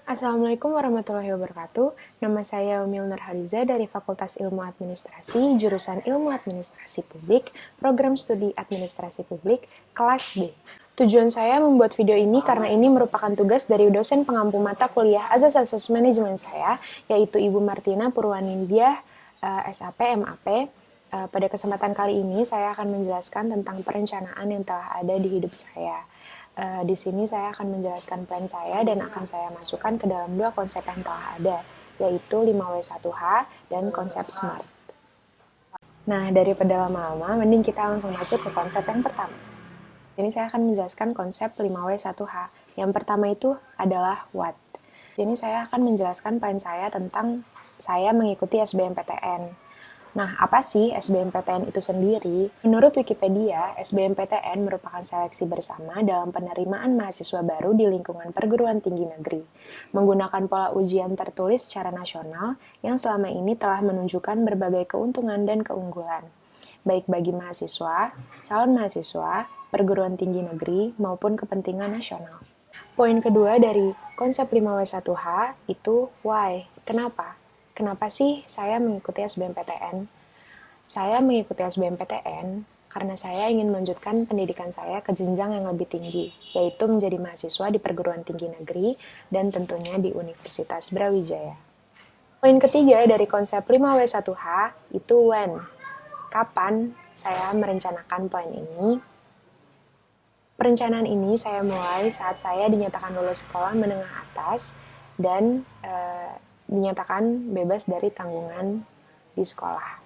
Assalamualaikum warahmatullahi wabarakatuh. Nama saya Umil Nurhaliza dari Fakultas Ilmu Administrasi, jurusan Ilmu Administrasi Publik, Program Studi Administrasi Publik, kelas B. Tujuan saya membuat video ini karena ini merupakan tugas dari dosen pengampu mata kuliah Azas Asas Manajemen saya, yaitu Ibu Martina Purwanindya, SAP, MAP. Pada kesempatan kali ini saya akan menjelaskan tentang perencanaan yang telah ada di hidup saya. Di sini saya akan menjelaskan plan saya dan akan saya masukkan ke dalam dua konsep yang telah ada, yaitu 5W1H dan konsep SMART. Nah, daripada lama-lama, mending kita langsung masuk ke konsep yang pertama. Ini saya akan menjelaskan konsep 5W1H. Yang pertama itu adalah what. Ini saya akan menjelaskan plan saya tentang saya mengikuti SBMPTN. Nah, apa sih SBMPTN itu sendiri? Menurut Wikipedia, SBMPTN merupakan seleksi bersama dalam penerimaan mahasiswa baru di lingkungan perguruan tinggi negeri, menggunakan pola ujian tertulis secara nasional yang selama ini telah menunjukkan berbagai keuntungan dan keunggulan, baik bagi mahasiswa, calon mahasiswa, perguruan tinggi negeri, maupun kepentingan nasional. Poin kedua dari konsep 5W1H itu why, kenapa? Kenapa sih saya mengikuti SBMPTN? Saya mengikuti SBMPTN karena saya ingin melanjutkan pendidikan saya ke jenjang yang lebih tinggi, yaitu menjadi mahasiswa di perguruan tinggi negeri dan tentunya di Universitas Brawijaya. Poin ketiga dari konsep 5W1H itu when. Kapan saya merencanakan plan ini? Perencanaan ini saya mulai saat saya dinyatakan lulus sekolah menengah atas dan dinyatakan bebas dari tanggungan di sekolah.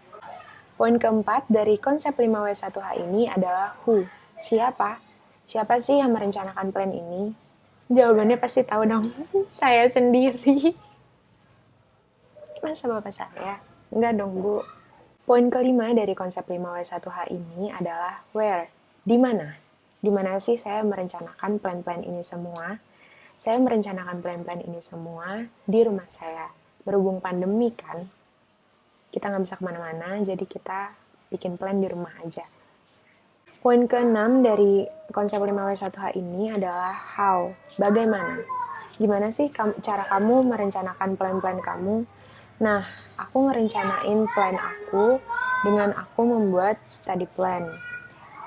Poin keempat dari konsep 5W1H ini adalah who. Siapa? Siapa sih yang merencanakan plan ini? Jawabannya pasti tahu dong. Saya sendiri. Masa bapak saya? Enggak dong, Bu. Poin kelima dari konsep 5W1H ini adalah where. Di mana? Di mana sih saya merencanakan plan-plan ini semua? Saya merencanakan plan-plan ini semua di rumah saya. Berhubung pandemi kan, kita nggak bisa kemana-mana, jadi kita bikin plan di rumah aja. Poin ke-6 dari konsep 5W1H ini adalah how, bagaimana. Gimana sih cara kamu merencanakan plan-plan kamu? Nah, aku ngerencanain plan aku dengan aku membuat study plan.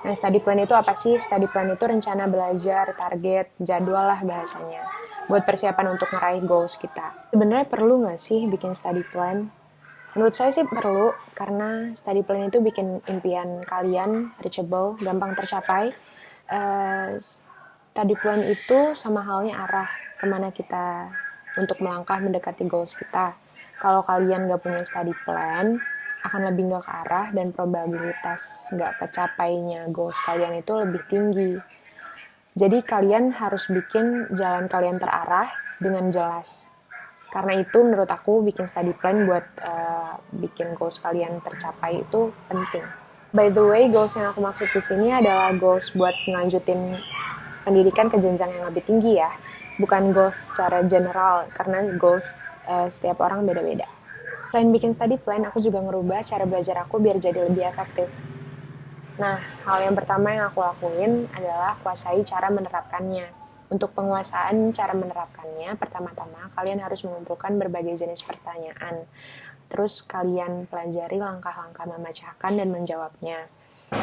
Nah, study plan itu apa sih? Study plan itu rencana belajar, target, jadwal lah bahasanya. Buat persiapan untuk ngeraih goals kita. Sebenarnya perlu nggak sih bikin study plan? Menurut saya sih perlu, karena study plan itu bikin impian kalian reachable, gampang tercapai. Study plan itu sama halnya arah kemana kita untuk melangkah mendekati goals kita. Kalau kalian nggak punya study plan, akan lebih nggak ke arah dan probabilitas nggak kecapainya goals kalian itu lebih tinggi. Jadi kalian harus bikin jalan kalian terarah dengan jelas. Karena itu menurut aku bikin study plan buat bikin goals kalian tercapai itu penting. By the way, goals yang aku maksud di sini adalah goals buat ngelanjutin pendidikan ke jenjang yang lebih tinggi ya. Bukan goals secara general, karena goals setiap orang beda-beda. Selain bikin study plan, aku juga ngerubah cara belajar aku biar jadi lebih efektif. Nah, hal yang pertama yang aku lakuin adalah kuasai cara menerapkannya. Untuk penguasaan cara menerapkannya, pertama-tama kalian harus mengumpulkan berbagai jenis pertanyaan. Terus kalian pelajari langkah-langkah memecahkan dan menjawabnya.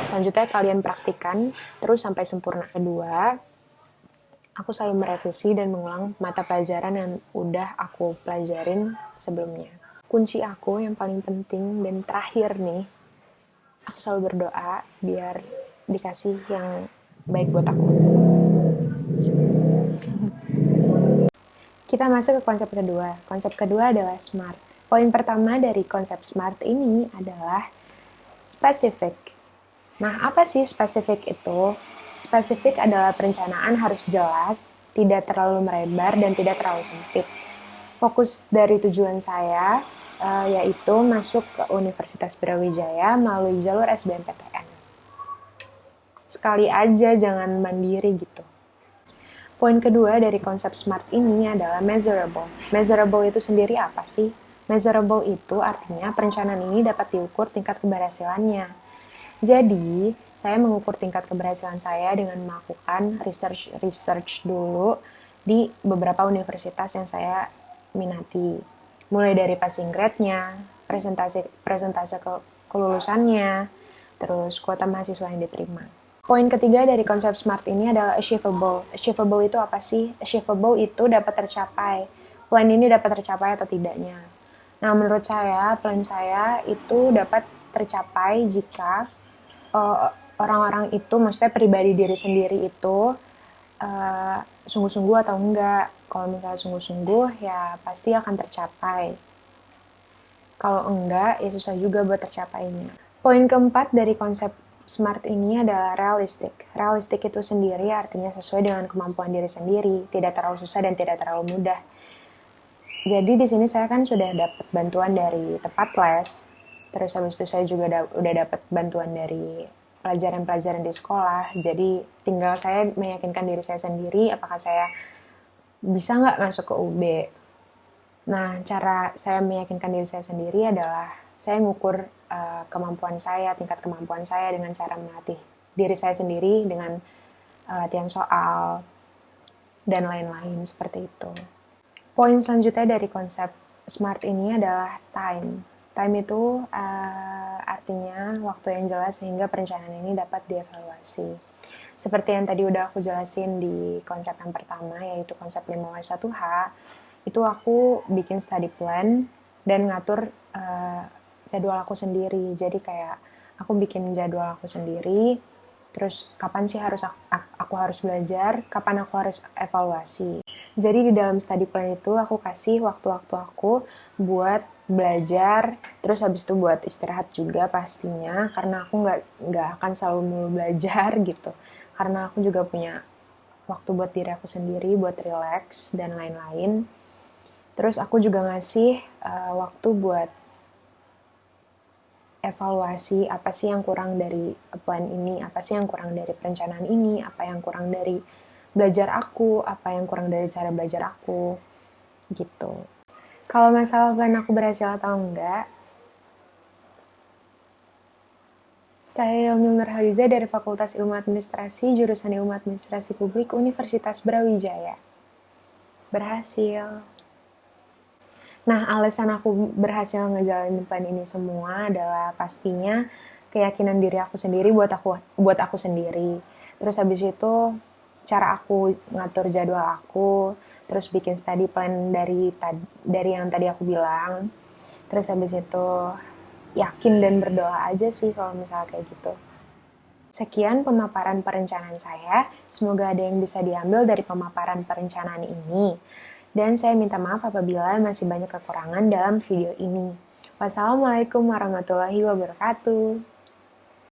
Selanjutnya kalian praktikkan, terus sampai sempurna. Kedua, aku selalu merevisi dan mengulang mata pelajaran yang udah aku pelajarin sebelumnya. Kunci aku yang paling penting dan terakhir nih, aku selalu berdoa biar dikasih yang baik buat aku. Kita masuk ke konsep kedua. Konsep kedua adalah SMART. Poin pertama dari konsep SMART ini adalah specific. Nah, apa sih specific itu? Spesifik adalah perencanaan harus jelas, tidak terlalu melebar, dan tidak terlalu sempit. Fokus dari tujuan saya yaitu masuk ke Universitas Brawijaya melalui jalur SBMPTN. Sekali aja, jangan mandiri gitu. Poin kedua dari konsep SMART ini adalah measurable. Measurable itu sendiri apa sih? Measurable itu artinya perencanaan ini dapat diukur tingkat keberhasilannya. Jadi, saya mengukur tingkat keberhasilan saya dengan melakukan research dulu di beberapa universitas yang saya minati. Mulai dari passing grade-nya, presentase kelulusannya, terus kuota mahasiswa yang diterima. Poin ketiga dari konsep SMART ini adalah achievable. Achievable itu apa sih? Achievable itu dapat tercapai. Plan ini dapat tercapai atau tidaknya. Nah, menurut saya, plan saya itu dapat tercapai jika orang-orang itu, maksudnya pribadi diri sendiri itu sungguh-sungguh atau enggak. Kalau misalnya sungguh-sungguh, ya pasti akan tercapai. Kalau enggak, ya susah juga buat tercapainya. Poin keempat dari konsep SMART ini adalah realistik. Realistik itu sendiri artinya sesuai dengan kemampuan diri sendiri, tidak terlalu susah dan tidak terlalu mudah. Jadi di sini saya kan sudah dapat bantuan dari tempat les, terus habis itu saya juga udah dapat bantuan dari pelajaran-pelajaran di sekolah. Jadi tinggal saya meyakinkan diri saya sendiri apakah saya bisa nggak masuk ke UB. Nah, cara saya meyakinkan diri saya sendiri adalah saya ngukur kemampuan saya, tingkat kemampuan saya dengan cara melatih diri saya sendiri dengan latihan soal dan lain-lain seperti itu. Poin selanjutnya dari konsep SMART ini adalah time. Time itu artinya waktu yang jelas sehingga perencanaan ini dapat dievaluasi. Seperti yang tadi udah aku jelasin di konsep yang pertama, yaitu konsep 5W1H, itu aku bikin study plan dan ngatur jadwal aku sendiri. Jadi kayak aku bikin jadwal aku sendiri, terus kapan sih aku harus belajar, kapan aku harus evaluasi. Jadi di dalam study plan itu aku kasih waktu-waktu aku buat belajar, terus habis itu buat istirahat juga pastinya, karena aku nggak akan selalu mau belajar gitu. Karena aku juga punya waktu buat diri aku sendiri, buat relax dan lain-lain. Terus aku juga ngasih waktu buat evaluasi apa sih yang kurang dari plan ini, apa sih yang kurang dari perencanaan ini, apa yang kurang dari belajar aku, apa yang kurang dari cara belajar aku, gitu. Kalau masalah plan aku berhasil atau enggak, saya Milner Haliza dari Fakultas Ilmu Administrasi, jurusan Ilmu Administrasi Publik, Universitas Brawijaya. Berhasil. Nah, alasan aku berhasil ngejalanin plan ini semua adalah pastinya keyakinan diri aku sendiri buat aku sendiri. Terus habis itu cara aku ngatur jadwal aku, terus bikin study plan dari yang tadi aku bilang. Terus habis itu yakin dan berdoa aja sih kalau misalnya kayak gitu. Sekian pemaparan perencanaan saya. Semoga ada yang bisa diambil dari pemaparan perencanaan ini. Dan saya minta maaf apabila masih banyak kekurangan dalam video ini. Wassalamualaikum warahmatullahi wabarakatuh.